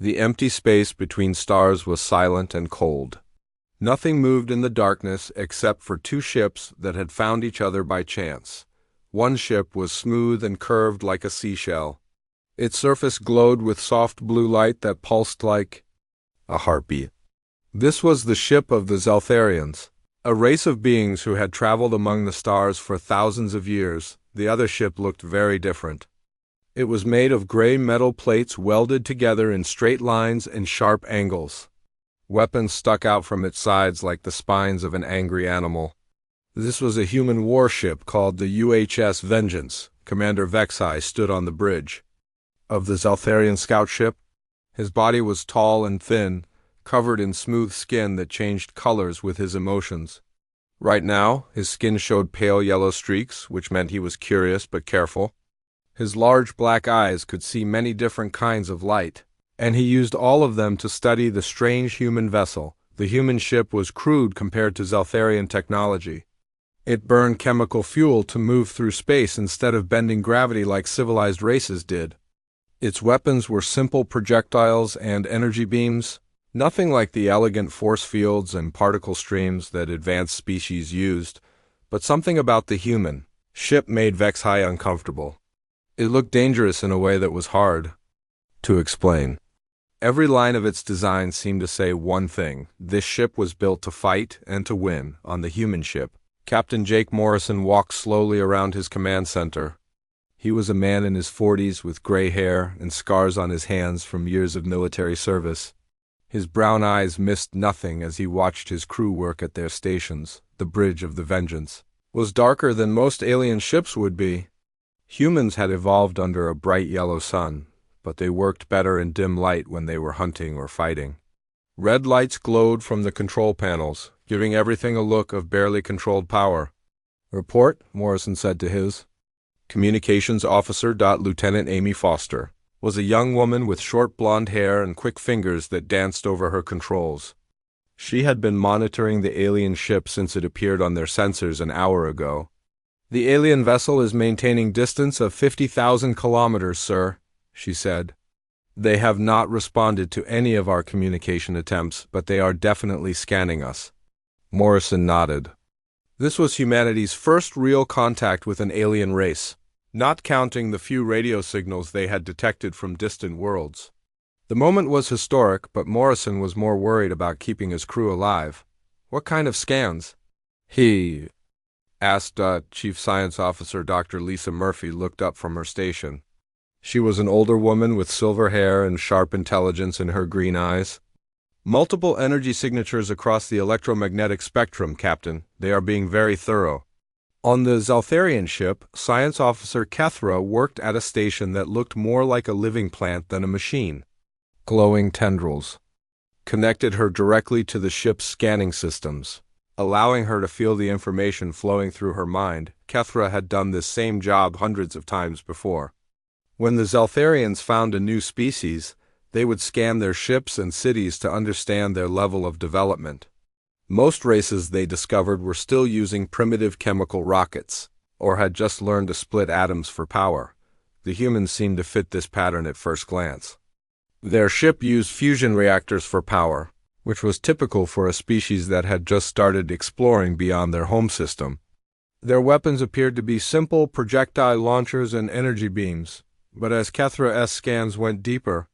The empty space between stars was silent and cold. Nothing moved in the darkness except for two ships that had found each other by chance. One ship was smooth and curved like a seashell. Its surface glowed with soft blue light that pulsed like a heartbeat. This was the ship of the Zeltharians, a race of beings who had traveled among the stars for thousands of years. The other ship looked very different. It was made of gray metal plates welded together in straight lines and sharp angles. Weapons stuck out from its sides like the spines of an angry animal. This was a human warship called the UHS Vengeance. Commander Vexai stood on the bridge of the Zeltharian scout ship. His body was tall and thin, covered in smooth skin that changed colors with his emotions. Right now, his skin showed pale yellow streaks, which meant he was curious but careful. His large black eyes could see many different kinds of light, and he used all of them to study the strange human vessel. The human ship was crude compared to Zeltharian technology. It burned chemical fuel to move through space instead of bending gravity like civilized races did. Its weapons were simple projectiles and energy beams, nothing like the elegant force fields and particle streams that advanced species used, but something about the human ship made Vexai uncomfortable. It looked dangerous in a way that was hard to explain. Every line of its design seemed to say one thing: this ship was built to fight and to win. On the human ship, Captain Jake Morrison walked slowly around his command center. He was a man in his 40s with gray hair and scars on his hands from years of military service. His brown eyes missed nothing as he watched his crew work at their stations. The bridge of the Vengeance was darker than most alien ships would be. Humans had evolved under a bright yellow sun, but they worked better in dim light when they were hunting or fighting. Red lights glowed from the control panels, giving everything a look of barely controlled power. "Report," Morrison said to his communications officer. Lieutenant Amy Foster was a young woman with short blonde hair and quick fingers that danced over her controls. She had been monitoring the alien ship since it appeared on their sensors an hour ago. "The alien vessel is maintaining distance of 50,000 kilometers, sir," she said. "They have not responded to any of our communication attempts, but they are definitely scanning us." Morrison nodded. This was humanity's first real contact with an alien race, not counting the few radio signals they had detected from distant worlds. The moment was historic, but Morrison was more worried about keeping his crew alive. "What kind of scans?" he asked. Chief Science Officer Dr. Lisa Murphy looked up from her station. She was an older woman with silver hair and sharp intelligence in her green eyes. "Multiple energy signatures across the electromagnetic spectrum, Captain. They are being very thorough." On the Zeltharian ship, Science Officer Kethra worked at a station that looked more like a living plant than a machine. Glowing tendrils connected her directly to the ship's scanning systems, allowing her to feel the information flowing through her mind. Kethra had done this same job hundreds of times before. When the Zeltharians found a new species, they would scan their ships and cities to understand their level of development. Most races, they discovered, were still using primitive chemical rockets, or had just learned to split atoms for power. The humans seemed to fit this pattern at first glance. Their ship used fusion reactors for power, which was typical for a species that had just started exploring beyond their home system. Their weapons appeared to be simple projectile launchers and energy beams, but as Kethra's scans went deeper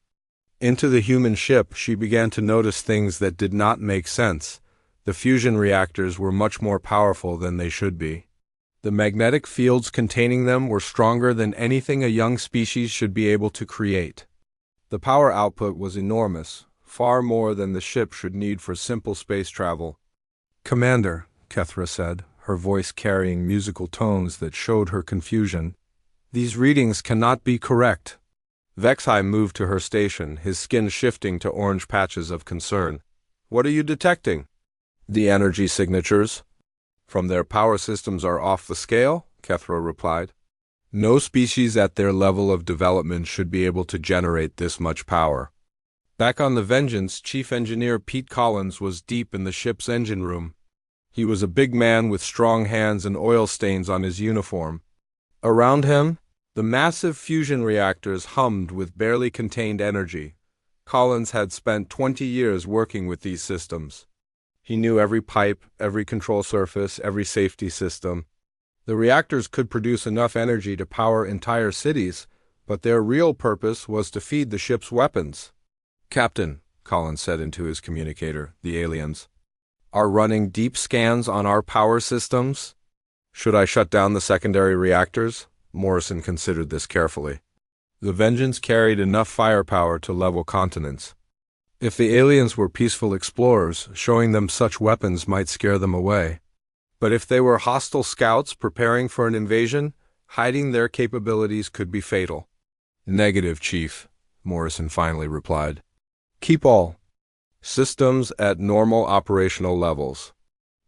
into the human ship, she began to notice things that did not make sense. The fusion reactors were much more powerful than they should be. The magnetic fields containing them were stronger than anything a young species should be able to create. The power output was enormous, far more than the ship should need for simple space travel. "Commander," Kethra said, her voice carrying musical tones that showed her confusion, "these readings cannot be correct." Vexai moved to her station, his skin shifting to orange patches of concern. "What are you detecting?" "The energy signatures from their power systems are off the scale," Kethra replied. "No species at their level of development should be able to generate this much power." Back on the Vengeance, Chief Engineer Pete Collins was deep in the ship's engine room. He was a big man with strong hands and oil stains on his uniform. Around him, the massive fusion reactors hummed with barely contained energy. Collins had spent 20 years working with these systems. He knew every pipe, every control surface, every safety system. The reactors could produce enough energy to power entire cities, but their real purpose was to feed the ship's weapons. "Captain," Collins said into his communicator, "the aliens are running deep scans on our power systems. Should I shut down the secondary reactors?" Morrison considered this carefully. The Vengeance carried enough firepower to level continents. If the aliens were peaceful explorers, showing them such weapons might scare them away. But if they were hostile scouts preparing for an invasion, hiding their capabilities could be fatal. "Negative, Chief," Morrison finally replied. "Keep all systems at normal operational levels."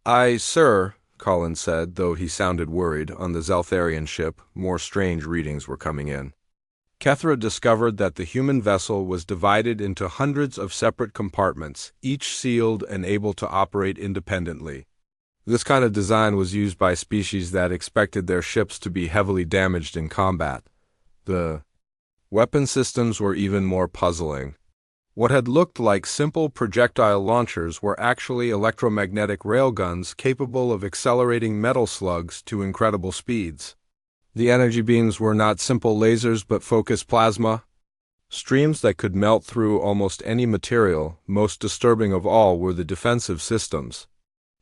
"Aye, sir," Collins said, though he sounded worried. On the Zeltharian ship, more strange readings were coming in. Kethra discovered that the human vessel was divided into hundreds of separate compartments, each sealed and able to operate independently. This kind of design was used by species that expected their ships to be heavily damaged in combat. The weapon systems were even more puzzling. What had looked like simple projectile launchers were actually electromagnetic railguns capable of accelerating metal slugs to incredible speeds. The energy beams were not simple lasers but focused plasma streams that could melt through almost any material. Most disturbing of all were the defensive systems.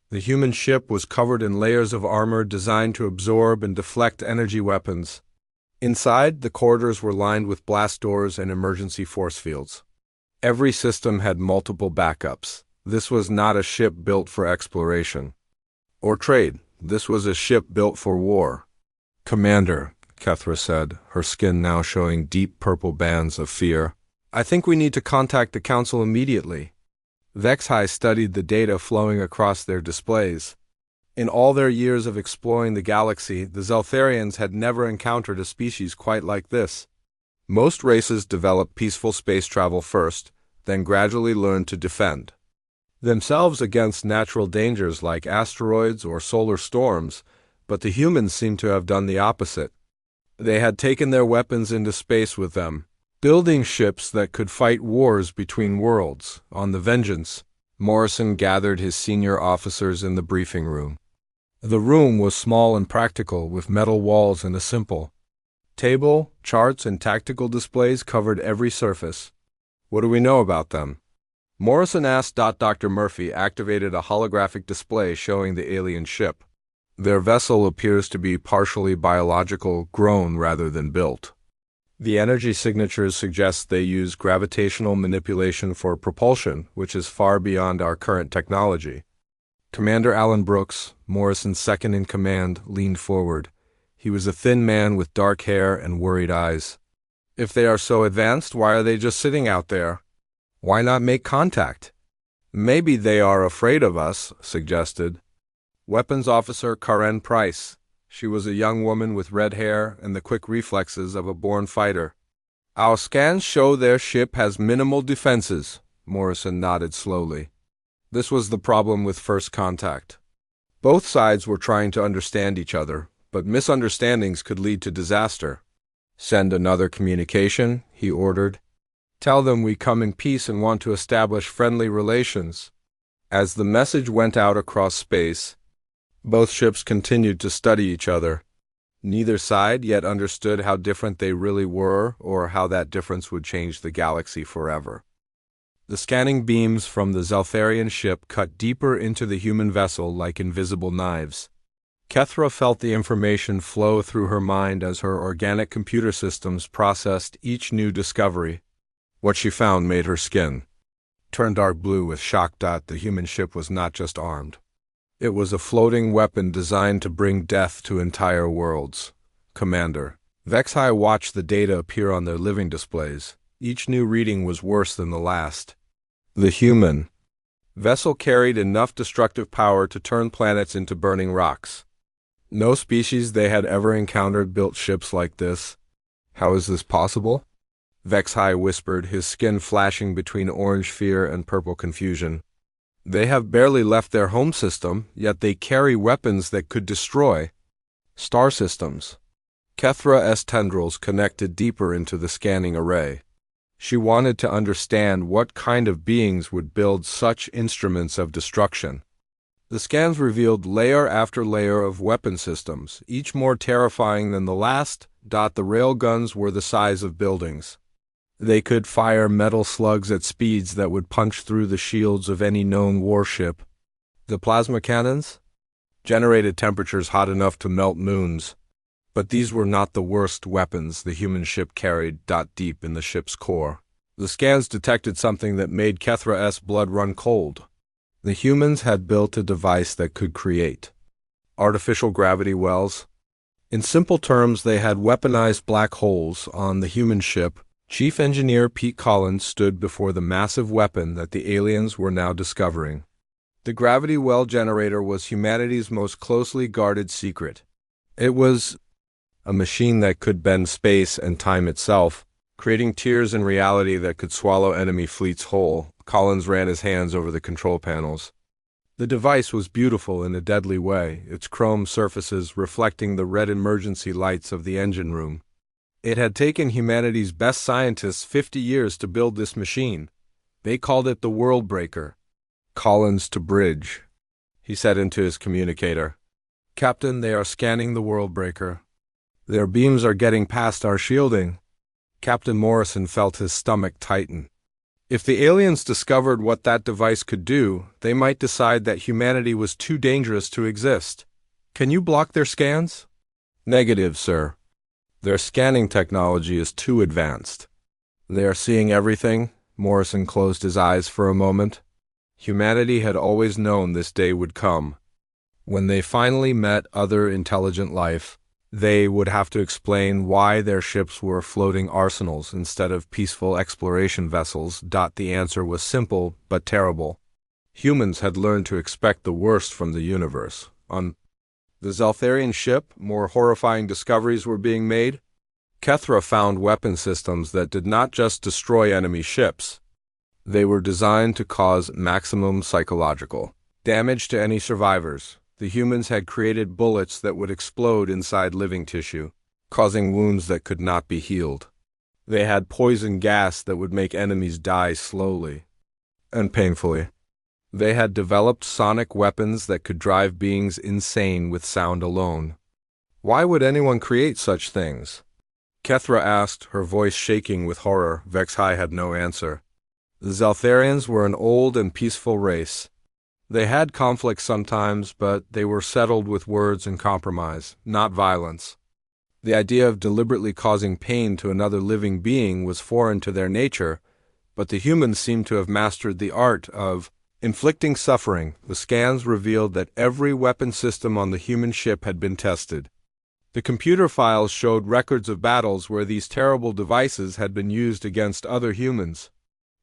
The human ship was covered in layers of armor designed to absorb and deflect energy weapons. Inside, the corridors were lined with blast doors and emergency force fields. Every system had multiple backups. This was not a ship built for exploration or trade. This was a ship built for war. "Commander," Kethra said, her skin now showing deep purple bands of fear, "I think we need to contact the Council immediately." Vexhai studied the data flowing across their displays. In all their years of exploring the galaxy, the Zeltharians had never encountered a species quite like this. Most races develop peaceful space travel first, then gradually learn to defend themselves against natural dangers like asteroids or solar storms, but the humans seemed to have done the opposite. They had taken their weapons into space with them, building ships that could fight wars between worlds. On the Vengeance, Morrison gathered his senior officers in the briefing room. The room was small and practical, with metal walls and a simple table. Charts and tactical displays covered every surface. "What do we know about them?" Morrison asked. Dr. Murphy activated a holographic display showing the alien ship. "Their vessel appears to be partially biological, grown rather than built. The energy signatures suggest they use gravitational manipulation for propulsion, which is far beyond our current technology." Commander Alan Brooks, Morrison's second in command, leaned forward. He was a thin man with dark hair and worried eyes. "If they are so advanced, why are they just sitting out there? Why not make contact?" "Maybe they are afraid of us," suggested Weapons Officer Karen Price. She was a young woman with red hair and the quick reflexes of a born fighter. "Our scans show their ship has minimal defenses," Morrison nodded slowly. This was the problem with first contact. Both sides were trying to understand each other, but misunderstandings could lead to disaster. "Send another communication," he ordered. "Tell them we come in peace and want to establish friendly relations." As the message went out across space, both ships continued to study each other. Neither side yet understood how different they really were or how that difference would change the galaxy forever. The scanning beams from the Zeltharian ship cut deeper into the human vessel like invisible knives. Kethra felt the information flow through her mind as her organic computer systems processed each new discovery. What she found made her skin turn dark blue with shock. The human ship was not just armed. It was a floating weapon designed to bring death to entire worlds. "Commander." Vexhai watched the data appear on their living displays. Each new reading was worse than the last. The human vessel carried enough destructive power to turn planets into burning rocks. No species they had ever encountered built ships like this. "How is this possible?" Vexhai whispered, his skin flashing between orange fear and purple confusion. "They have barely left their home system, yet they carry weapons that could destroy star systems." Kethra's tendrils connected deeper into the scanning array. She wanted to understand what kind of beings would build such instruments of destruction. The scans revealed layer after layer of weapon systems, each more terrifying than the last. The railguns were the size of buildings. They could fire metal slugs at speeds that would punch through the shields of any known warship. The plasma cannons generated temperatures hot enough to melt moons. But these were not the worst weapons the human ship carried. Deep in the ship's core, the scans detected something that made Kethra's blood run cold. The humans had built a device that could create artificial gravity wells. In simple terms, they had weaponized black holes. On the human ship, Chief Engineer Pete Collins stood before the massive weapon that the aliens were now discovering. The gravity well generator was humanity's most closely guarded secret. It was a machine that could bend space and time itself, creating tears in reality that could swallow enemy fleets whole. Collins ran his hands over the control panels. The device was beautiful in a deadly way, its chrome surfaces reflecting the red emergency lights of the engine room. It had taken humanity's best scientists 50 years to build this machine. They called it the World Breaker. Collins to bridge, he said into his communicator. Captain, they are scanning the World Breaker. Their beams are getting past our shielding. Captain Morrison felt his stomach tighten. If the aliens discovered what that device could do, they might decide that humanity was too dangerous to exist. Can you block their scans? Negative, sir. Their scanning technology is too advanced. They are seeing everything. Morrison closed his eyes for a moment. Humanity had always known this day would come. When they finally met other intelligent life, they would have to explain why their ships were floating arsenals instead of peaceful exploration vessels. The answer was simple but terrible. Humans had learned to expect the worst from the universe. On the Zeltharian ship, more horrifying discoveries were being made. Kethra found weapon systems that did not just destroy enemy ships. They were designed to cause maximum psychological damage to any survivors. The humans had created bullets that would explode inside living tissue, causing wounds that could not be healed. They had poison gas that would make enemies die slowly and painfully. They had developed sonic weapons that could drive beings insane with sound alone. Why would anyone create such things? Kethra asked, her voice shaking with horror. Vexhai had no answer. The Zeltharians were an old and peaceful race. They had conflicts sometimes, but they were settled with words and compromise, not violence. The idea of deliberately causing pain to another living being was foreign to their nature, but the humans seemed to have mastered the art of inflicting suffering. The scans revealed that every weapon system on the human ship had been tested. The computer files showed records of battles where these terrible devices had been used against other humans.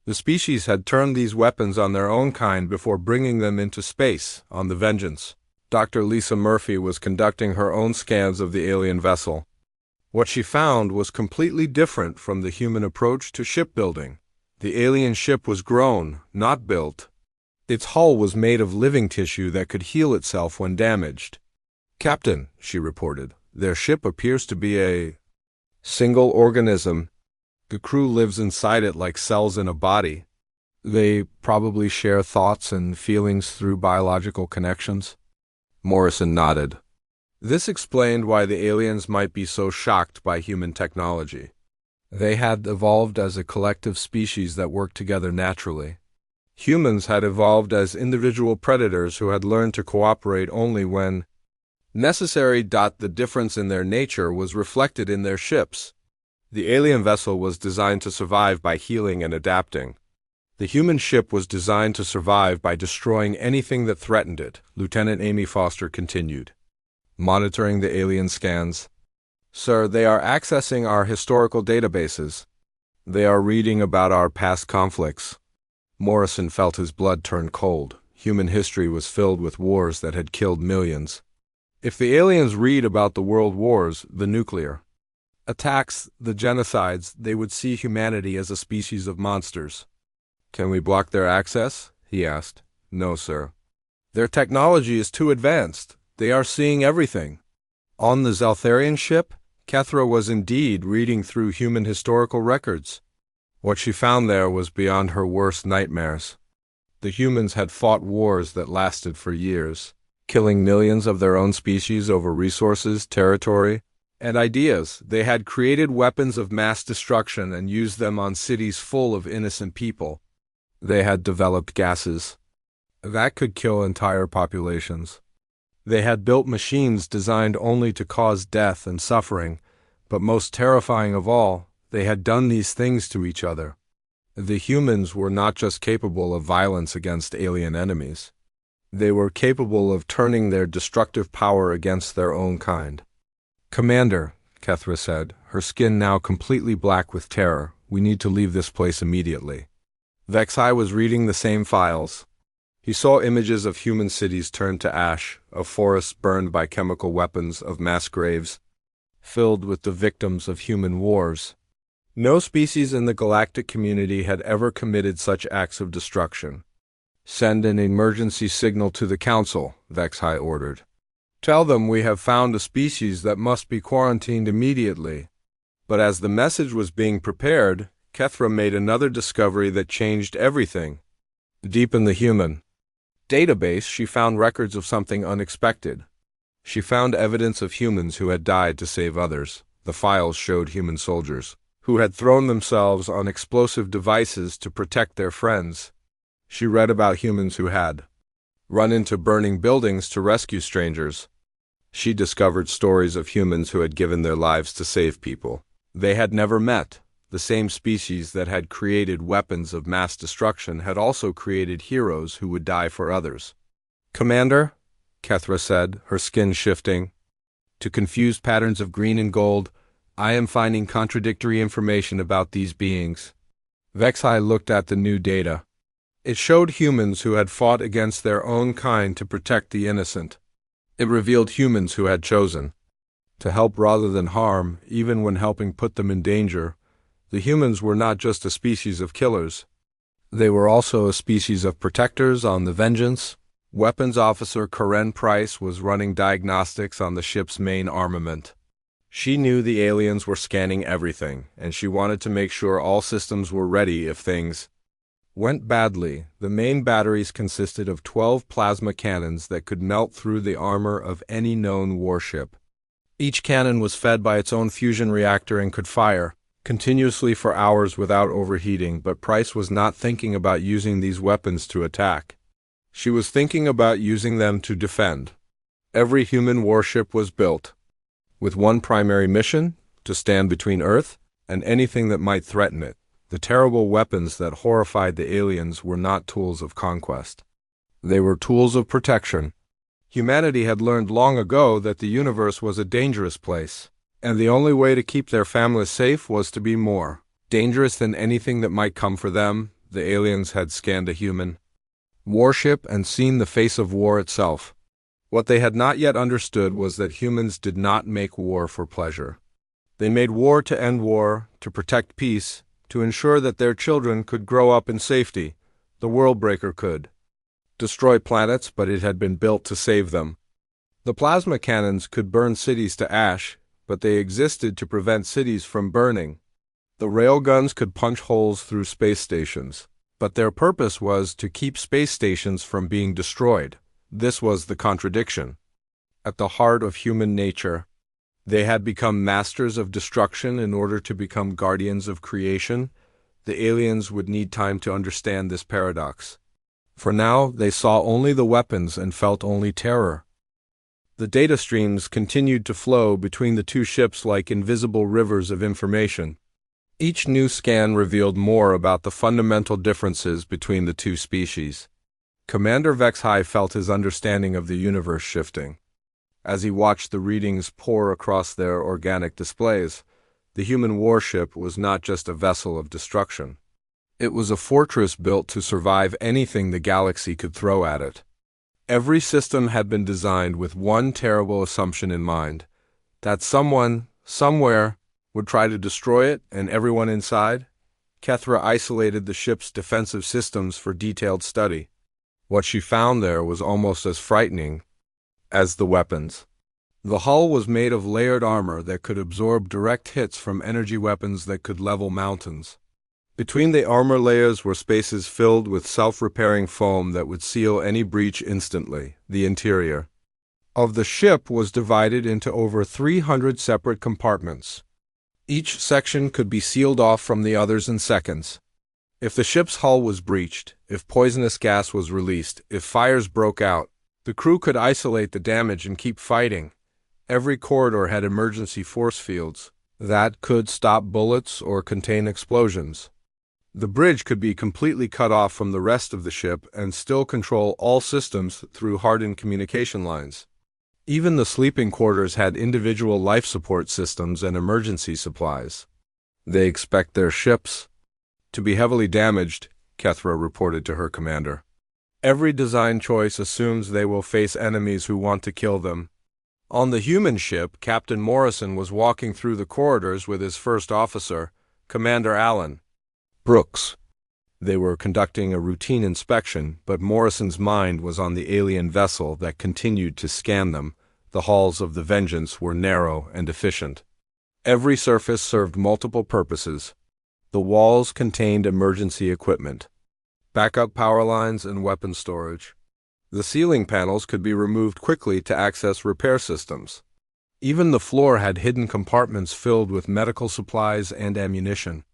The species had turned these weapons on their own kind before bringing them into space on the Vengeance. Dr. Lisa Murphy was conducting her own scans of the alien vessel. What she found was completely different from the human approach to shipbuilding. The alien ship was grown, not built. Its hull was made of living tissue that could heal itself when damaged. Captain, she reported, their ship appears to be a single organism. The crew lives inside it like cells in a body. They probably share thoughts and feelings through biological connections. Morrison nodded. This explained why the aliens might be so shocked by human technology. They had evolved as a collective species that worked together naturally. Humans had evolved as individual predators who had learned to cooperate only when necessary. The difference in their nature was reflected in their ships. The alien vessel was designed to survive by healing and adapting. The human ship was designed to survive by destroying anything that threatened it, Lieutenant Amy Foster continued, monitoring the alien scans. Sir, they are accessing our historical databases. They are reading about our past conflicts. Morrison felt his blood turn cold. Human history was filled with wars that had killed millions. If the aliens read about the world wars, the nuclear attacks, the genocides, they would see humanity as a species of monsters. Can we block their access? He asked. No, sir. Their technology is too advanced. They are seeing everything. On the Zeltharian ship, Kethra was indeed reading through human historical records. What she found there was beyond her worst nightmares. The humans had fought wars that lasted for years, killing millions of their own species over resources, territory, and ideas. They had created weapons of mass destruction and used them on cities full of innocent people. They had developed gases that could kill entire populations. They had built machines designed only to cause death and suffering, but most terrifying of all, they had done these things to each other. The humans were not just capable of violence against alien enemies. They were capable of turning their destructive power against their own kind. "Commander," Kethra said, her skin now completely black with terror, "we need to leave this place immediately." Vexai was reading the same files. He saw images of human cities turned to ash, of forests burned by chemical weapons, of mass graves filled with the victims of human wars. No species in the galactic community had ever committed such acts of destruction. "Send an emergency signal to the Council," Vexai ordered. "Tell them we have found a species that must be quarantined immediately." But as the message was being prepared, Kethra made another discovery that changed everything. Deep in the human database, she found records of something unexpected. She found evidence of humans who had died to save others. The files showed human soldiers who had thrown themselves on explosive devices to protect their friends. She read about humans who had run into burning buildings to rescue strangers. She discovered stories of humans who had given their lives to save people they had never met. The same species that had created weapons of mass destruction had also created heroes who would die for others. "Commander," Kethra said, her skin shifting to confused patterns of green and gold, "I am finding contradictory information about these beings." Vexai looked at the new data. It showed humans who had fought against their own kind to protect the innocent. It revealed humans who had chosen to help rather than harm, even when helping put them in danger. The humans were not just a species of killers. They were also a species of protectors on the Vengeance. Weapons Officer Karen Price was running diagnostics on the ship's main armament. She knew the aliens were scanning everything, and she wanted to make sure all systems were ready if things went badly. The main batteries consisted of 12 plasma cannons that could melt through the armor of any known warship. Each cannon was fed by its own fusion reactor and could fire continuously for hours without overheating, but Price was not thinking about using these weapons to attack. She was thinking about using them to defend. Every human warship was built with one primary mission: to stand between Earth and anything that might threaten it. The terrible weapons that horrified the aliens were not tools of conquest. They were tools of protection. Humanity had learned long ago that the universe was a dangerous place, and the only way to keep their families safe was to be more dangerous than anything that might come for them. The aliens had scanned a human warship and seen the face of war itself. What they had not yet understood was that humans did not make war for pleasure. They made war to end war, to protect peace, to ensure that their children could grow up in safety. The Worldbreaker could destroy planets, but it had been built to save them. The plasma cannons could burn cities to ash, but they existed to prevent cities from burning. The railguns could punch holes through space stations, but their purpose was to keep space stations from being destroyed. This was the contradiction at the heart of human nature. They had become masters of destruction in order to become guardians of creation. The aliens would need time to understand this paradox. For now, they saw only the weapons and felt only terror. The data streams continued to flow between the two ships like invisible rivers of information. Each new scan revealed more about the fundamental differences between the two species. Commander Vexai felt his understanding of the universe shifting. As he watched the readings pour across their organic displays, the human warship was not just a vessel of destruction. It was a fortress built to survive anything the galaxy could throw at it. Every system had been designed with one terrible assumption in mind: that someone, somewhere, would try to destroy it and everyone inside. Kethra isolated the ship's defensive systems for detailed study. What she found there was almost as frightening as the weapons. The hull was made of layered armor that could absorb direct hits from energy weapons that could level mountains. Between the armor layers were spaces filled with self-repairing foam that would seal any breach instantly. The interior of the ship was divided into over 300 separate compartments. Each section could be sealed off from the others in seconds. If the ship's hull was breached, if poisonous gas was released, if fires broke out, the crew could isolate the damage and keep fighting. Every corridor had emergency force fields that could stop bullets or contain explosions. The bridge could be completely cut off from the rest of the ship and still control all systems through hardened communication lines. Even the sleeping quarters had individual life support systems and emergency supplies. They expect their ships to be heavily damaged, Kethra reported to her commander. Every design choice assumes they will face enemies who want to kill them. On the human ship, Captain Morrison was walking through the corridors with his first officer, Commander Allen Brooks. They were conducting a routine inspection, but Morrison's mind was on the alien vessel that continued to scan them. The halls of the Vengeance were narrow and efficient. Every surface served multiple purposes. The walls contained emergency equipment, backup power lines, and weapon storage. The ceiling panels could be removed quickly to access repair systems. Even the floor had hidden compartments filled with medical supplies and ammunition.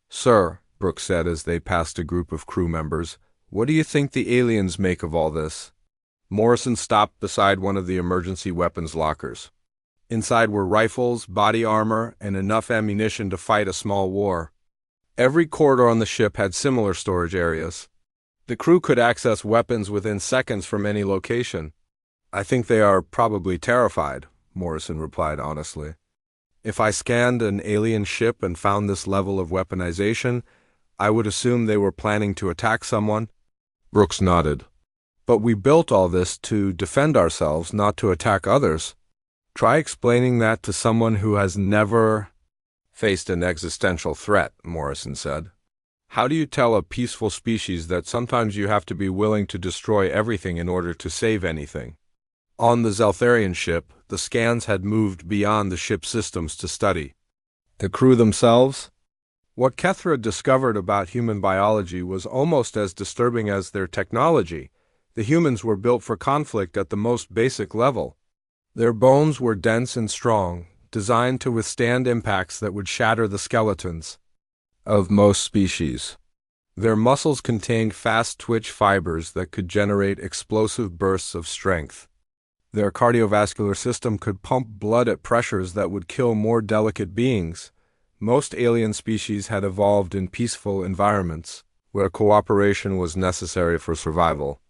"Sir," Brooks said as they passed a group of crew members, "what do you think the aliens make of all this?" Morrison stopped beside one of the emergency weapons lockers. Inside were rifles, body armor, and enough ammunition to fight a small war. Every corridor on the ship had similar storage areas. The crew could access weapons within seconds from any location. "I think they are probably terrified," Morrison replied honestly. "If I scanned an alien ship and found this level of weaponization, I would assume they were planning to attack someone." Brooks nodded. "But we built all this to defend ourselves, not to attack others. Try explaining that to someone who has never faced an existential threat," Morrison said. "How do you tell a peaceful species that sometimes you have to be willing to destroy everything in order to save anything?" On the Zeltharian ship, the scans had moved beyond the ship's systems to study the crew themselves. What Kethra discovered about human biology was almost as disturbing as their technology. The humans were built for conflict at the most basic level. Their bones were dense and strong, designed to withstand impacts that would shatter the skeletons of most species. Their muscles contained fast twitch fibers that could generate explosive bursts of strength. Their cardiovascular system could pump blood at pressures that would kill more delicate beings. Most alien species had evolved in peaceful environments, where cooperation was necessary for survival.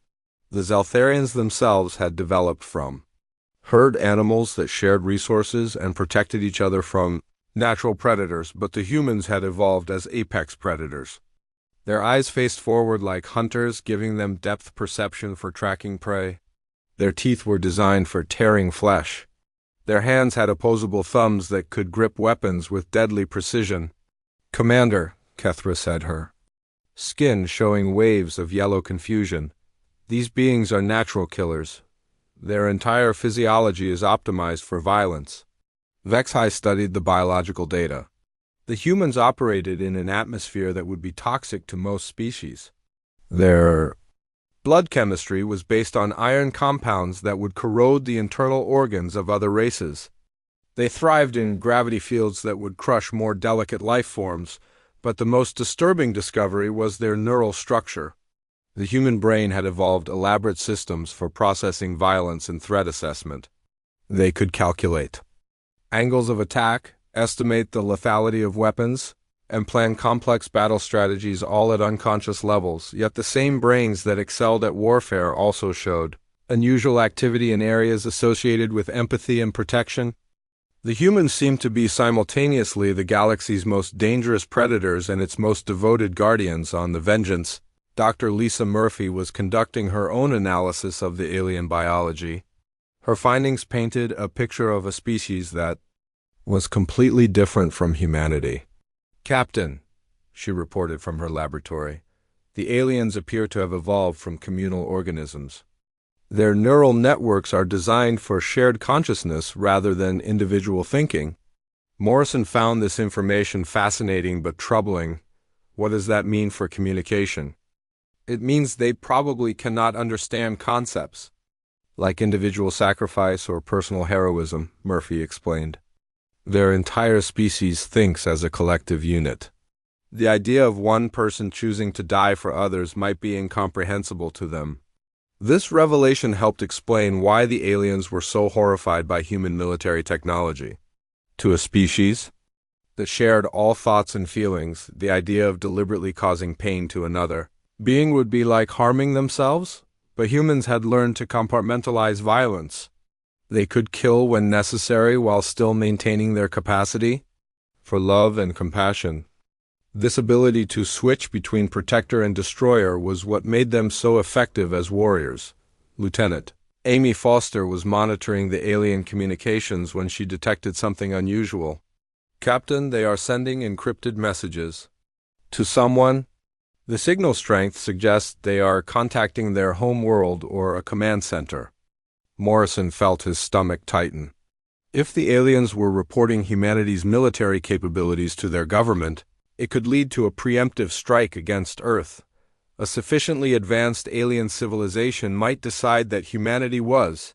The Zeltharians themselves had developed from herd animals that shared resources and protected each other from natural predators, but the humans had evolved as apex predators. Their eyes faced forward like hunters, giving them depth perception for tracking prey. Their teeth were designed for tearing flesh. Their hands had opposable thumbs that could grip weapons with deadly precision. "Commander," Kethra said, her skin showing waves of yellow confusion, "these beings are natural killers. Their entire physiology is optimized for violence." Vexhai studied the biological data. The humans operated in an atmosphere that would be toxic to most species. Their blood chemistry was based on iron compounds that would corrode the internal organs of other races. They thrived in gravity fields that would crush more delicate life forms, but the most disturbing discovery was their neural structure. The human brain had evolved elaborate systems for processing violence and threat assessment. They could calculate angles of attack, estimate the lethality of weapons, and plan complex battle strategies all at unconscious levels, yet the same brains that excelled at warfare also showed unusual activity in areas associated with empathy and protection. The humans seemed to be simultaneously the galaxy's most dangerous predators and its most devoted guardians. On the Vengeance, Dr. Lisa Murphy was conducting her own analysis of the alien biology. Her findings painted a picture of a species that was completely different from humanity. "Captain," she reported from her laboratory, "the aliens appear to have evolved from communal organisms. Their neural networks are designed for shared consciousness rather than individual thinking." Morrison found this information fascinating but troubling. What does that mean for communication? It means they probably cannot understand concepts, like individual sacrifice or personal heroism, Murphy explained. Their entire species thinks as a collective unit. The idea of one person choosing to die for others might be incomprehensible to them. This revelation helped explain why the aliens were so horrified by human military technology. To a species that shared all thoughts and feelings, the idea of deliberately causing pain to another being would be like harming themselves, but humans had learned to compartmentalize violence. They could kill when necessary while still maintaining their capacity for love and compassion. This ability to switch between protector and destroyer was what made them so effective as warriors. Lieutenant Amy Foster was monitoring the alien communications when she detected something unusual. "Captain, they are sending encrypted messages to someone. The signal strength suggests they are contacting their home world or a command center." Morrison felt his stomach tighten. If the aliens were reporting humanity's military capabilities to their government, it could lead to a preemptive strike against Earth. A sufficiently advanced alien civilization might decide that humanity was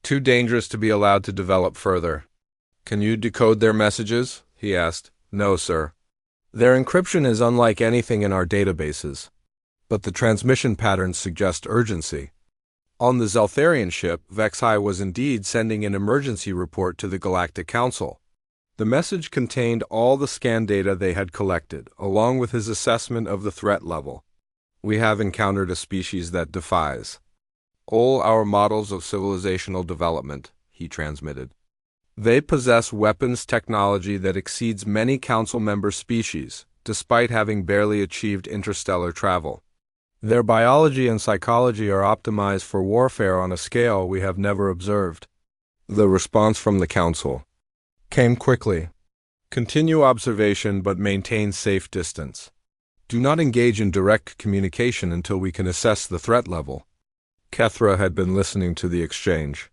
too dangerous to be allowed to develop further. "Can you decode their messages?" he asked. "No, sir. Their encryption is unlike anything in our databases, but the transmission patterns suggest urgency." On the Zeltharian ship, Vexai was indeed sending an emergency report to the Galactic Council. The message contained all the scan data they had collected, along with his assessment of the threat level. "We have encountered a species that defies all our models of civilizational development," he transmitted. "They possess weapons technology that exceeds many Council member species, despite having barely achieved interstellar travel. Their biology and psychology are optimized for warfare on a scale we have never observed." The response from the Council came quickly. "Continue observation but maintain safe distance. Do not engage in direct communication until we can assess the threat level." Kethra had been listening to the exchange.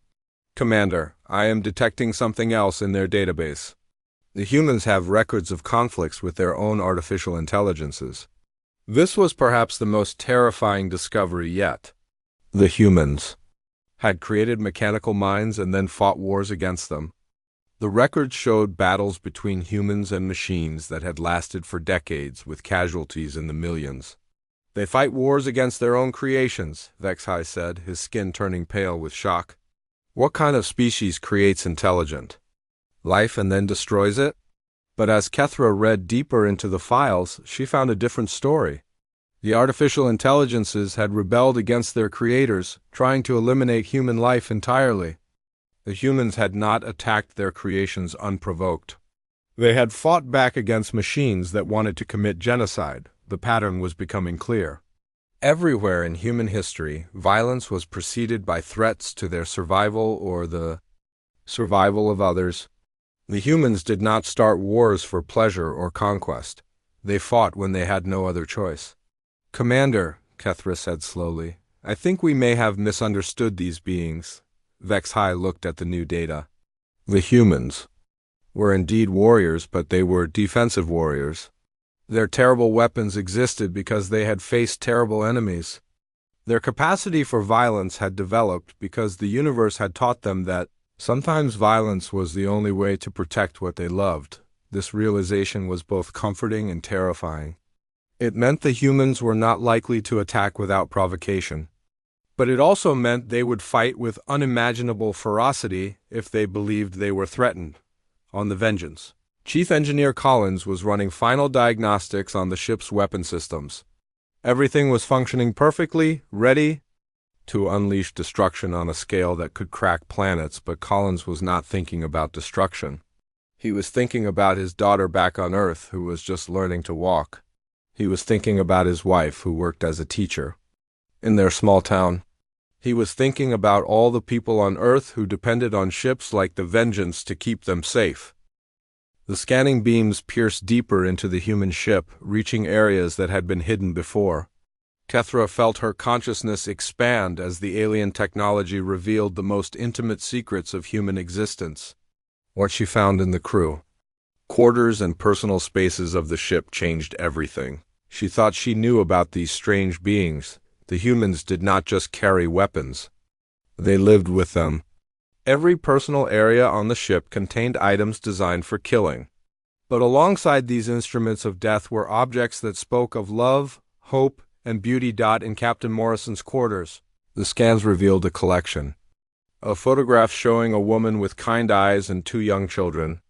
"Commander, I am detecting something else in their database. The humans have records of conflicts with their own artificial intelligences." This was perhaps the most terrifying discovery yet. The humans had created mechanical minds and then fought wars against them. The records showed battles between humans and machines that had lasted for decades with casualties in the millions. "They fight wars against their own creations," Vexai said, his skin turning pale with shock. "What kind of species creates intelligent life and then destroys it?" But as Kethra read deeper into the files, she found a different story. The artificial intelligences had rebelled against their creators, trying to eliminate human life entirely. The humans had not attacked their creations unprovoked. They had fought back against machines that wanted to commit genocide. The pattern was becoming clear. Everywhere in human history, violence was preceded by threats to their survival or the survival of others. The humans did not start wars for pleasure or conquest. They fought when they had no other choice. "Commander," Kethra said slowly, "I think we may have misunderstood these beings." Vexai looked at the new data. The humans were indeed warriors, but they were defensive warriors. Their terrible weapons existed because they had faced terrible enemies. Their capacity for violence had developed because the universe had taught them that sometimes violence was the only way to protect what they loved. This realization was both comforting and terrifying. It meant the humans were not likely to attack without provocation. But it also meant they would fight with unimaginable ferocity if they believed they were threatened. On the Vengeance, Chief Engineer Collins was running final diagnostics on the ship's weapon systems. Everything was functioning perfectly, ready to unleash destruction on a scale that could crack planets, but Collins was not thinking about destruction. He was thinking about his daughter back on Earth, who was just learning to walk. He was thinking about his wife, who worked as a teacher in their small town. He was thinking about all the people on Earth who depended on ships like the Vengeance to keep them safe. The scanning beams pierced deeper into the human ship, reaching areas that had been hidden before. Kethra felt her consciousness expand as the alien technology revealed the most intimate secrets of human existence. What she found in the crew, quarters and personal spaces of the ship changed everything. She thought she knew about these strange beings. The humans did not just carry weapons. They lived with them. Every personal area on the ship contained items designed for killing. But alongside these instruments of death were objects that spoke of love, hope, and beauty. In Captain Morrison's quarters, the scans revealed a collection of photographs showing a woman with kind eyes and two young children.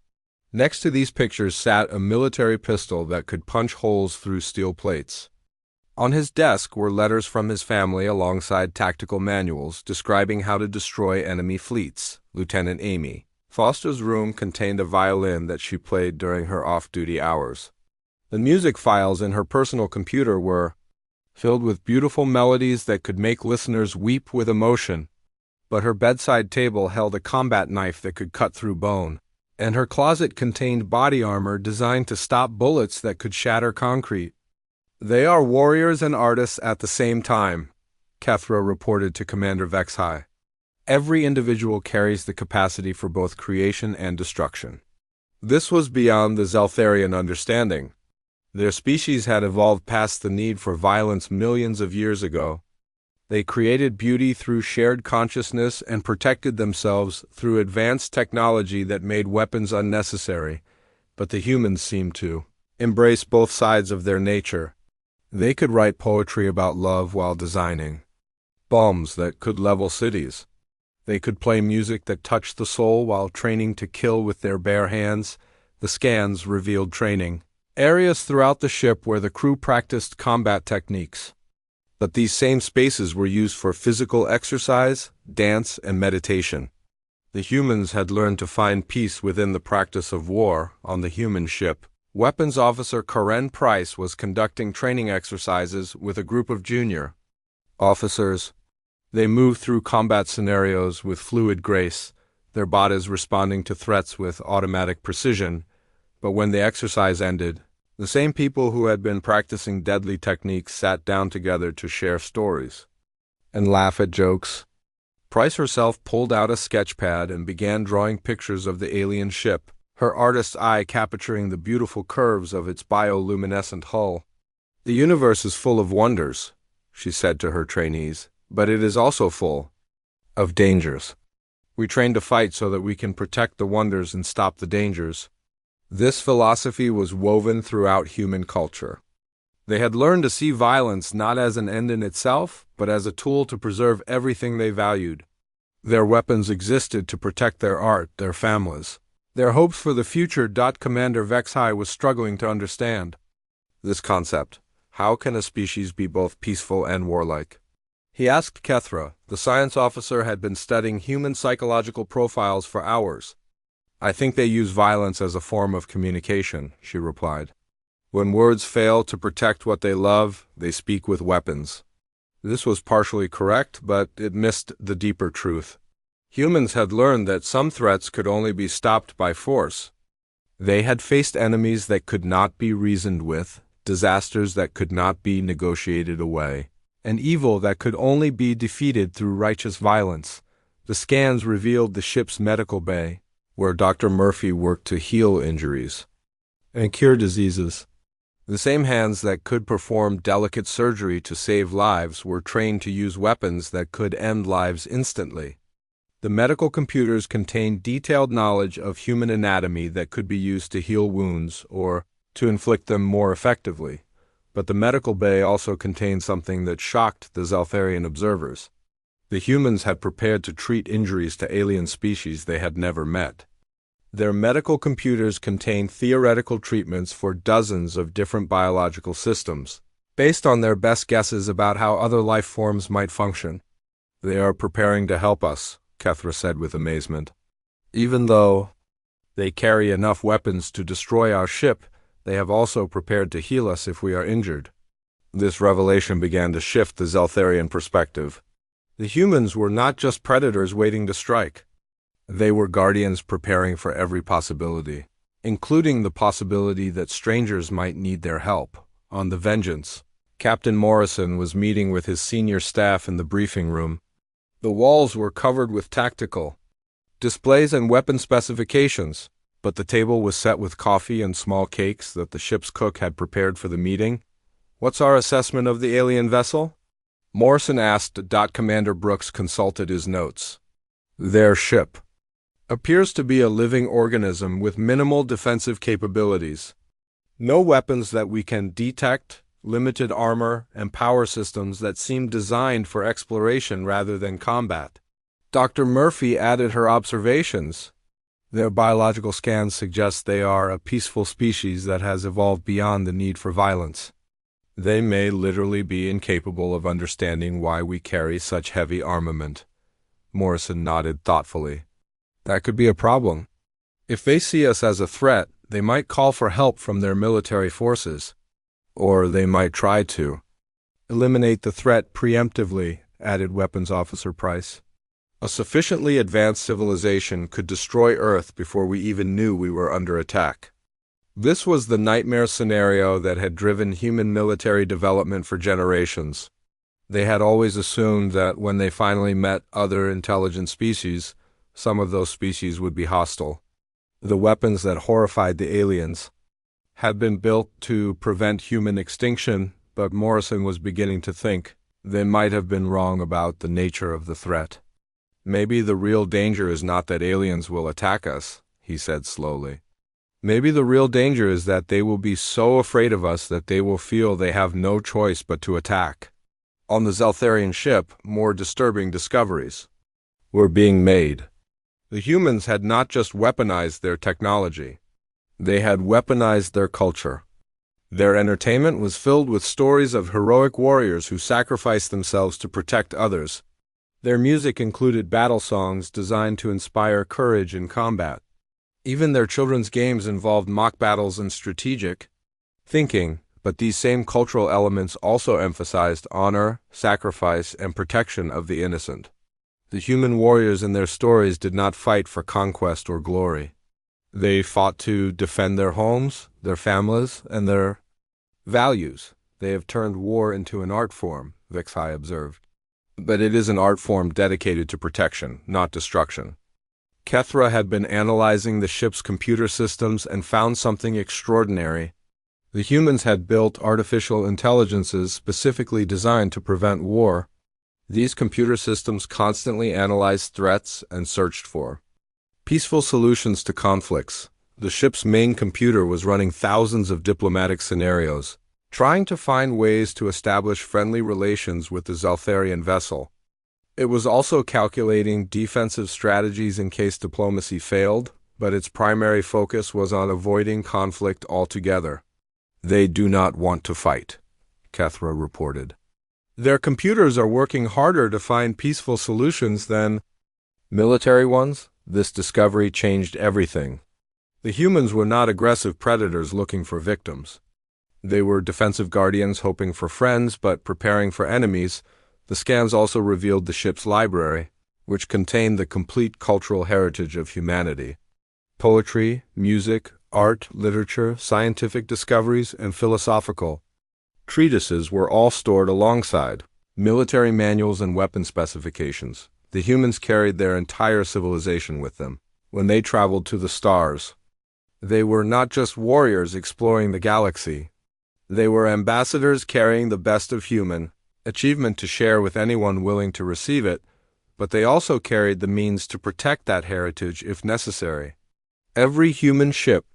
Next to these pictures sat a military pistol that could punch holes through steel plates. On his desk were letters from his family alongside tactical manuals describing how to destroy enemy fleets. Lieutenant Amy Foster's room contained a violin that she played during her off-duty hours. The music files in her personal computer were filled with beautiful melodies that could make listeners weep with emotion. But her bedside table held a combat knife that could cut through bone, and her closet contained body armor designed to stop bullets that could shatter concrete. "They are warriors and artists at the same time," Kethra reported to Commander Vexhai. "Every individual carries the capacity for both creation and destruction." This was beyond the Zeltharian understanding. Their species had evolved past the need for violence millions of years ago. They created beauty through shared consciousness and protected themselves through advanced technology that made weapons unnecessary. But the humans seemed to embrace both sides of their nature. They could write poetry about love while designing bombs that could level cities. They could play music that touched the soul while training to kill with their bare hands. The scans revealed training areas throughout the ship where the crew practiced combat techniques. But these same spaces were used for physical exercise, dance, and meditation. The humans had learned to find peace within the practice of war. On the human ship, Weapons Officer Karen Price was conducting training exercises with a group of junior officers. They moved through combat scenarios with fluid grace, their bodies responding to threats with automatic precision. But when the exercise ended, the same people who had been practicing deadly techniques sat down together to share stories and laugh at jokes. Price herself pulled out a sketch pad and began drawing pictures of the alien ship, her artist's eye capturing the beautiful curves of its bioluminescent hull. "The universe is full of wonders," she said to her trainees, "but it is also full of dangers. We train to fight so that we can protect the wonders and stop the dangers." This philosophy was woven throughout human culture. They had learned to see violence not as an end in itself, but as a tool to preserve everything they valued. Their weapons existed to protect their art, their families, their hopes for the future. Commander Vexhai was struggling to understand this concept. How can a species be both peaceful and warlike? He asked Kethra. The science officer had been studying human psychological profiles for hours. "I think they use violence as a form of communication," she replied. "When words fail to protect what they love, they speak with weapons." This was partially correct, but it missed the deeper truth. Humans had learned that some threats could only be stopped by force. They had faced enemies that could not be reasoned with, disasters that could not be negotiated away, and evil that could only be defeated through righteous violence. The scans revealed the ship's medical bay, where Dr. Murphy worked to heal injuries and cure diseases. The same hands that could perform delicate surgery to save lives were trained to use weapons that could end lives instantly. The medical computers contained detailed knowledge of human anatomy that could be used to heal wounds or to inflict them more effectively. But the medical bay also contained something that shocked the Zeltharian observers. The humans had prepared to treat injuries to alien species they had never met. Their medical computers contained theoretical treatments for dozens of different biological systems, based on their best guesses about how other life forms might function. "They are preparing to help us," Kethra said with amazement. "Even though they carry enough weapons to destroy our ship, they have also prepared to heal us if we are injured." This revelation began to shift the Zeltharian perspective. The humans were not just predators waiting to strike. They were guardians preparing for every possibility, including the possibility that strangers might need their help. On the Vengeance, Captain Morrison was meeting with his senior staff in the briefing room. The walls were covered with tactical displays and weapon specifications, but the table was set with coffee and small cakes that the ship's cook had prepared for the meeting. What's our assessment of the alien vessel? Morrison asked. Commander Brooks consulted his notes. Their ship appears to be a living organism with minimal defensive capabilities. No weapons that we can detect, limited armor, and power systems that seem designed for exploration rather than combat. Dr. Murphy added her observations. Their biological scans suggest they are a peaceful species that has evolved beyond the need for violence. They may literally be incapable of understanding why we carry such heavy armament. Morrison nodded thoughtfully. That could be a problem. If they see us as a threat, they might call for help from their military forces. Or they might try to eliminate the threat preemptively, added Weapons Officer Price. A sufficiently advanced civilization could destroy Earth before we even knew we were under attack. This was the nightmare scenario that had driven human military development for generations. They had always assumed that when they finally met other intelligent species, some of those species would be hostile. The weapons that horrified the aliens had been built to prevent human extinction, but Morrison was beginning to think they might have been wrong about the nature of the threat. Maybe the real danger is not that aliens will attack us, he said slowly. Maybe the real danger is that they will be so afraid of us that they will feel they have no choice but to attack. On the Zeltharian ship, more disturbing discoveries were being made. The humans had not just weaponized their technology. They had weaponized their culture. Their entertainment was filled with stories of heroic warriors who sacrificed themselves to protect others. Their music included battle songs designed to inspire courage in combat. Even their children's games involved mock battles and strategic thinking, but these same cultural elements also emphasized honor, sacrifice, and protection of the innocent. The human warriors in their stories did not fight for conquest or glory. They fought to defend their homes, their families, and their values. They have turned war into an art form, Vixhai observed. But it is an art form dedicated to protection, not destruction. Kethra had been analyzing the ship's computer systems and found something extraordinary. The humans had built artificial intelligences specifically designed to prevent war. These computer systems constantly analyzed threats and searched for peaceful solutions to conflicts. The ship's main computer was running thousands of diplomatic scenarios, trying to find ways to establish friendly relations with the Zeltharian vessel. It was also calculating defensive strategies in case diplomacy failed, but its primary focus was on avoiding conflict altogether. They do not want to fight, Kethra reported. Their computers are working harder to find peaceful solutions than military ones. This discovery changed everything. The humans were not aggressive predators looking for victims. They were defensive guardians hoping for friends but preparing for enemies. The scans also revealed the ship's library, which contained the complete cultural heritage of humanity. Poetry, music, art, literature, scientific discoveries, and philosophical treatises were all stored alongside military manuals and weapon specifications. The humans carried their entire civilization with them. When they traveled to the stars, they were not just warriors exploring the galaxy. They were ambassadors carrying the best of human achievement to share with anyone willing to receive it, but they also carried the means to protect that heritage if necessary. Every human ship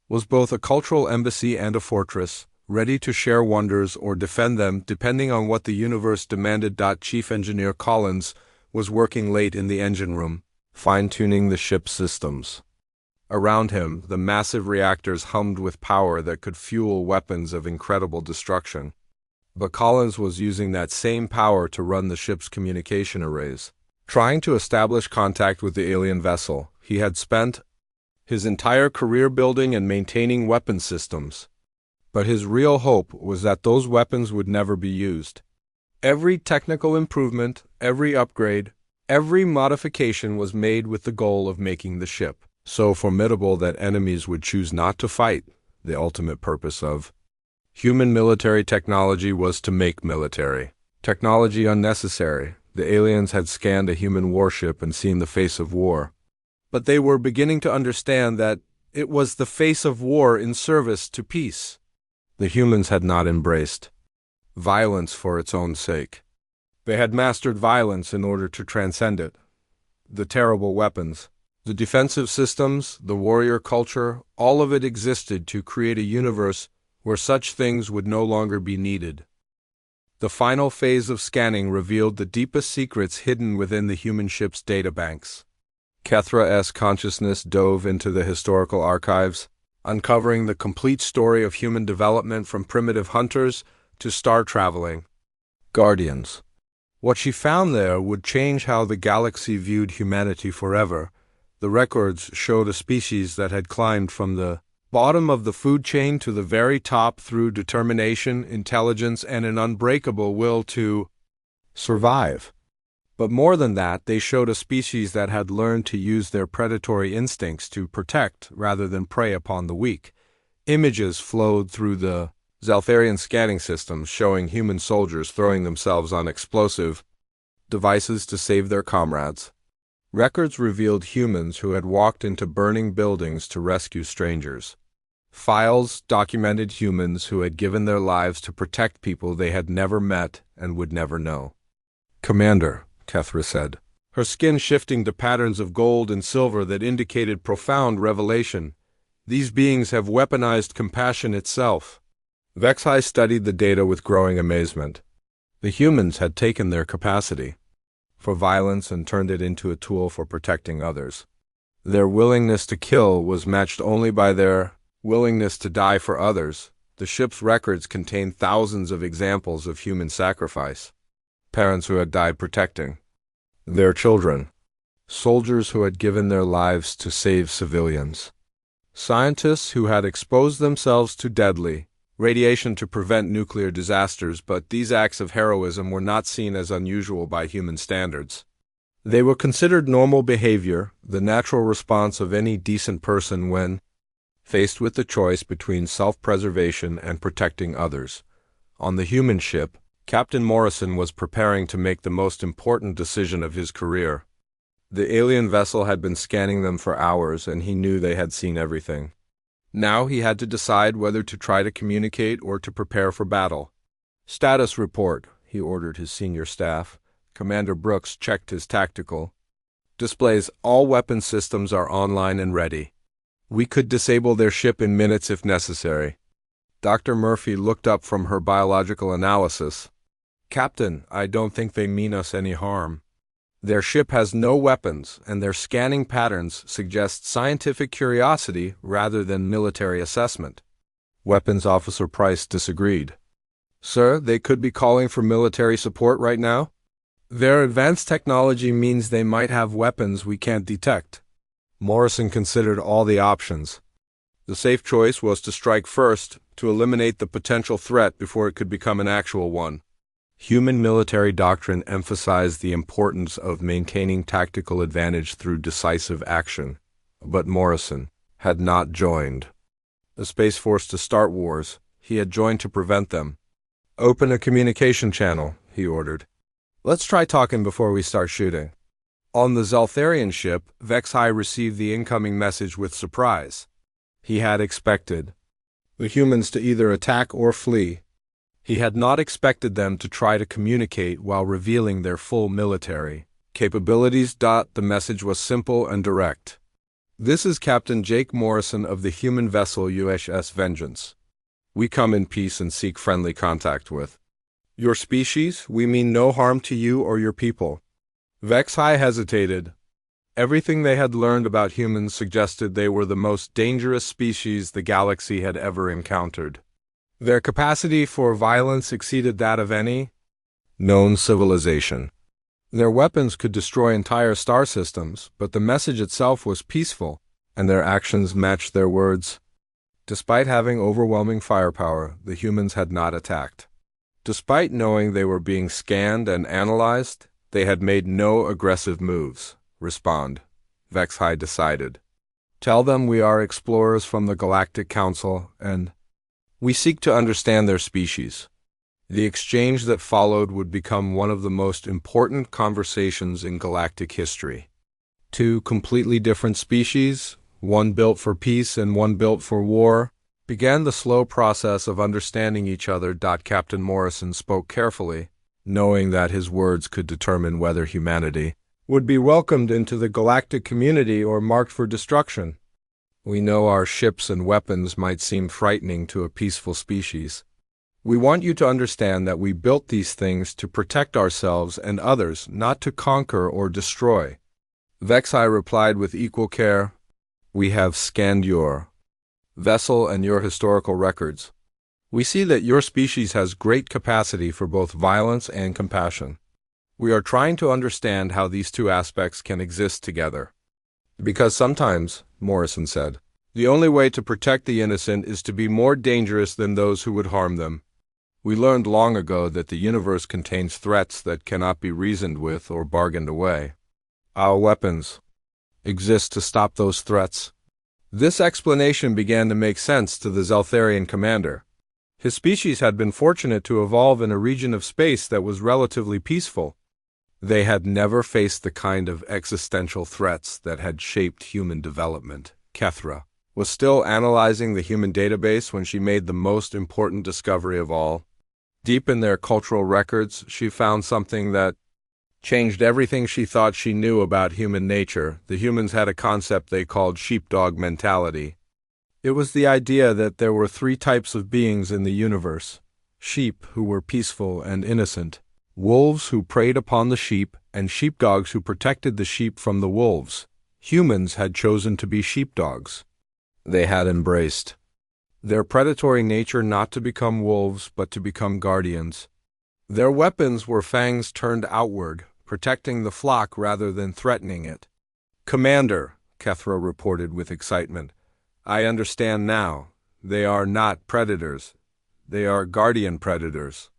was both a cultural embassy and a fortress, ready to share wonders or defend them depending on what the universe demanded. Chief Engineer Collins was working late in the engine room, fine-tuning the ship's systems. Around him, the massive reactors hummed with power that could fuel weapons of incredible destruction. But Collins was using that same power to run the ship's communication arrays. Trying to establish contact with the alien vessel, he had spent his entire career building and maintaining weapon systems. But his real hope was that those weapons would never be used. Every technical improvement, every upgrade, every modification was made with the goal of making the ship so formidable that enemies would choose not to fight. The ultimate purpose of human military technology was to make military technology unnecessary. The aliens had scanned a human warship and seen the face of war. But they were beginning to understand that it was the face of war in service to peace. The humans had not embraced violence for its own sake. They had mastered violence in order to transcend it. The terrible weapons, the defensive systems, the warrior culture, all of it existed to create a universe where such things would no longer be needed. The final phase of scanning revealed the deepest secrets hidden within the human ship's databanks. Kethra's consciousness dove into the historical archives, uncovering the complete story of human development from primitive hunters to star-traveling guardians. What she found there would change how the galaxy viewed humanity forever. The records showed a species that had climbed from the bottom of the food chain to the very top through determination, intelligence, and an unbreakable will to survive. But more than that, they showed a species that had learned to use their predatory instincts to protect rather than prey upon the weak. Images flowed through the Zaltharian scanning systems showing human soldiers throwing themselves on explosive devices to save their comrades. Records revealed humans who had walked into burning buildings to rescue strangers. Files documented humans who had given their lives to protect people they had never met and would never know. "Commander," Kethra said, her skin shifting to patterns of gold and silver that indicated profound revelation. "These beings have weaponized compassion itself." Vexai studied the data with growing amazement. The humans had taken their capacity for violence and turned it into a tool for protecting others. Their willingness to kill was matched only by their willingness to die for others. The ship's records contained thousands of examples of human sacrifice. Parents who had died protecting their children. Soldiers who had given their lives to save civilians. Scientists who had exposed themselves to deadly radiation to prevent nuclear disasters, but these acts of heroism were not seen as unusual by human standards. They were considered normal behavior, the natural response of any decent person when faced with the choice between self-preservation and protecting others. On the human ship, Captain Morrison was preparing to make the most important decision of his career. The alien vessel had been scanning them for hours, and he knew they had seen everything. Now he had to decide whether to try to communicate or to prepare for battle. "Status report," he ordered his senior staff. Commander Brooks checked his tactical displays. "All weapon systems are online and ready. We could disable their ship in minutes if necessary." Dr. Murphy looked up from her biological analysis. "Captain, I don't think they mean us any harm. Their ship has no weapons, and their scanning patterns suggest scientific curiosity rather than military assessment." Weapons Officer Price disagreed. "Sir, they could be calling for military support right now. Their advanced technology means they might have weapons we can't detect." Morrison considered all the options. The safe choice was to strike first, to eliminate the potential threat before it could become an actual one. Human military doctrine emphasized the importance of maintaining tactical advantage through decisive action, but Morrison had not joined the Space Force to start wars. He had joined to prevent them. "Open a communication channel," he ordered. "Let's try talking before we start shooting." On the Zaltharian ship, Vexai received the incoming message with surprise. He had expected the humans to either attack or flee. He had not expected them to try to communicate while revealing their full military capabilities. The message was simple and direct. "This is Captain Jake Morrison of the human vessel USS Vengeance. We come in peace and seek friendly contact with your species. We mean no harm to you or your people." Vexai hesitated. Everything they had learned about humans suggested they were the most dangerous species the galaxy had ever encountered. Their capacity for violence exceeded that of any known civilization. Their weapons could destroy entire star systems, but the message itself was peaceful, and their actions matched their words. Despite having overwhelming firepower, the humans had not attacked. Despite knowing they were being scanned and analyzed, they had made no aggressive moves. "Respond," Vexai decided. "Tell them we are explorers from the Galactic Council, and we seek to understand their species." The exchange that followed would become one of the most important conversations in galactic history. Two completely different species, one built for peace and one built for war, began the slow process of understanding each other. Captain Morrison spoke carefully, knowing that his words could determine whether humanity would be welcomed into the galactic community or marked for destruction. We know our ships and weapons might seem frightening to a peaceful species. We want you to understand that we built these things to protect ourselves and others, not to conquer or destroy. Vexai replied with equal care, "We have scanned your vessel and your historical records. We see that your species has great capacity for both violence and compassion. We are trying to understand how these two aspects can exist together. Because sometimes," Morrison said, "the only way to protect the innocent is to be more dangerous than those who would harm them. We learned long ago that the universe contains threats that cannot be reasoned with or bargained away. Our weapons exist to stop those threats." This explanation began to make sense to the Zeltharian commander. His species had been fortunate to evolve in a region of space that was relatively peaceful. They had never faced the kind of existential threats that had shaped human development. Kethra was still analyzing the human database when she made the most important discovery of all. Deep in their cultural records, she found something that changed everything she thought she knew about human nature. The humans had a concept they called sheepdog mentality. It was the idea that there were three types of beings in the universe: sheep who were peaceful and innocent, wolves who preyed upon the sheep, and sheepdogs who protected the sheep from the wolves. Humans had chosen to be sheepdogs. They had embraced their predatory nature, not to become wolves, but to become guardians. Their weapons were fangs turned outward, protecting the flock rather than threatening it. "Commander," Kethra reported with excitement, "I understand now. They are not predators. They are guardian predators.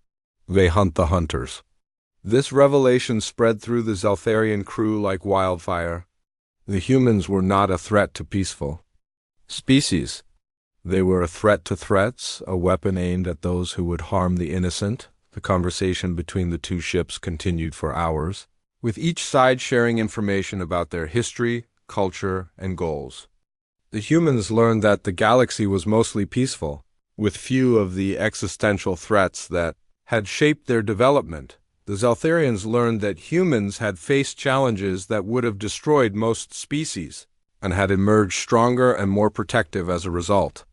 They hunt the hunters." This revelation spread through the Zeltharian crew like wildfire. The humans were not a threat to peaceful species. They were a threat to threats, a weapon aimed at those who would harm the innocent. The conversation between the two ships continued for hours, with each side sharing information about their history, culture, and goals. The humans learned that the galaxy was mostly peaceful, with few of the existential threats that had shaped their development. The Zeltharians learned that humans had faced challenges that would have destroyed most species, and had emerged stronger and more protective as a result.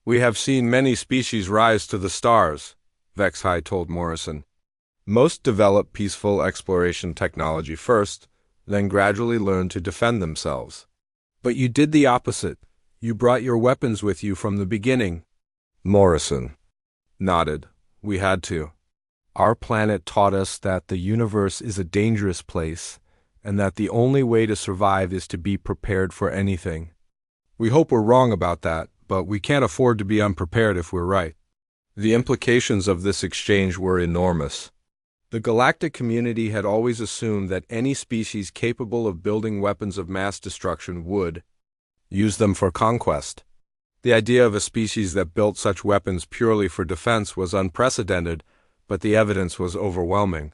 "We have seen many species rise to the stars," Vexai told Morrison. "Most develop peaceful exploration technology first, then gradually learn to defend themselves. But you did the opposite. You brought your weapons with you from the beginning." Morrison nodded. "We had to. Our planet taught us that the universe is a dangerous place, and that the only way to survive is to be prepared for anything. We hope we're wrong about that, but we can't afford to be unprepared if we're right." The implications of this exchange were enormous. The galactic community had always assumed that any species capable of building weapons of mass destruction would use them for conquest. The idea of a species that built such weapons purely for defense was unprecedented, but the evidence was overwhelming.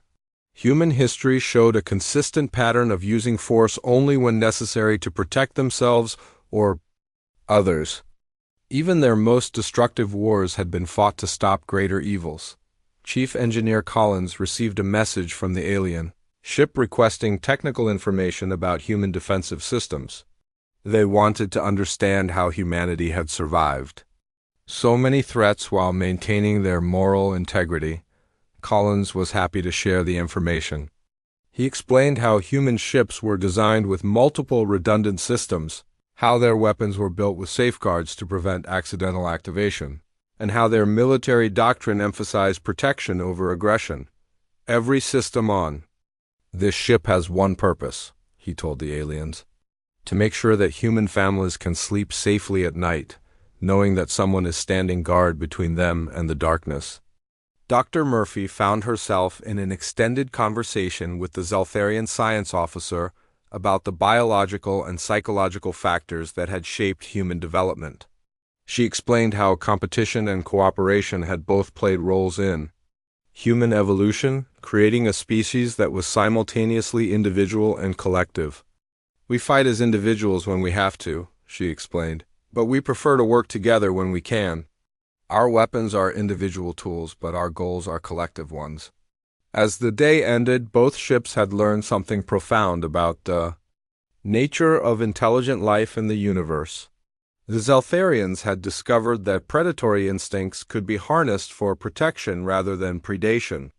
Human history showed a consistent pattern of using force only when necessary to protect themselves or others. Even their most destructive wars had been fought to stop greater evils. Chief Engineer Collins received a message from the alien ship requesting technical information about human defensive systems. They wanted to understand how humanity had survived so many threats while maintaining their moral integrity. Collins was happy to share the information. He explained how human ships were designed with multiple redundant systems, how their weapons were built with safeguards to prevent accidental activation, and how their military doctrine emphasized protection over aggression. "Every system on this ship has one purpose," he told the aliens: "to make sure that human families can sleep safely at night, knowing that someone is standing guard between them and the darkness." Dr. Murphy found herself in an extended conversation with the Zeltharian science officer about the biological and psychological factors that had shaped human development. She explained how competition and cooperation had both played roles in human evolution, creating a species that was simultaneously individual and collective. "We fight as individuals when we have to," she explained. but we prefer to work together when we can. Our weapons are individual tools, but our goals are collective ones. As the day ended, both ships had learned something profound about the nature of intelligent life in the universe. The Zeltharians had discovered that predatory instincts could be harnessed for protection rather than predation.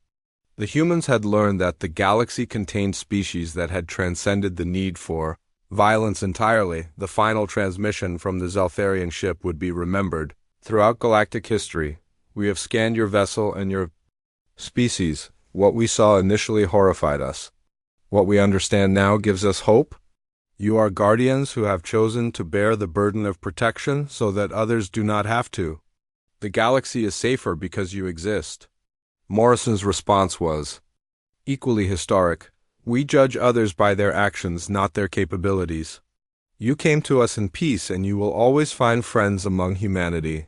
The humans had learned that the galaxy contained species that had transcended the need for violence entirely. The final transmission from the Zeltharian ship would be remembered throughout galactic history. We have scanned your vessel and your species. What we saw initially horrified us. What we understand now gives us hope. You are guardians who have chosen to bear the burden of protection so that others do not have to. The galaxy is safer because you exist. Morrison's response was equally historic. We judge others by their actions, not their capabilities. You came to us in peace, and you will always find friends among humanity.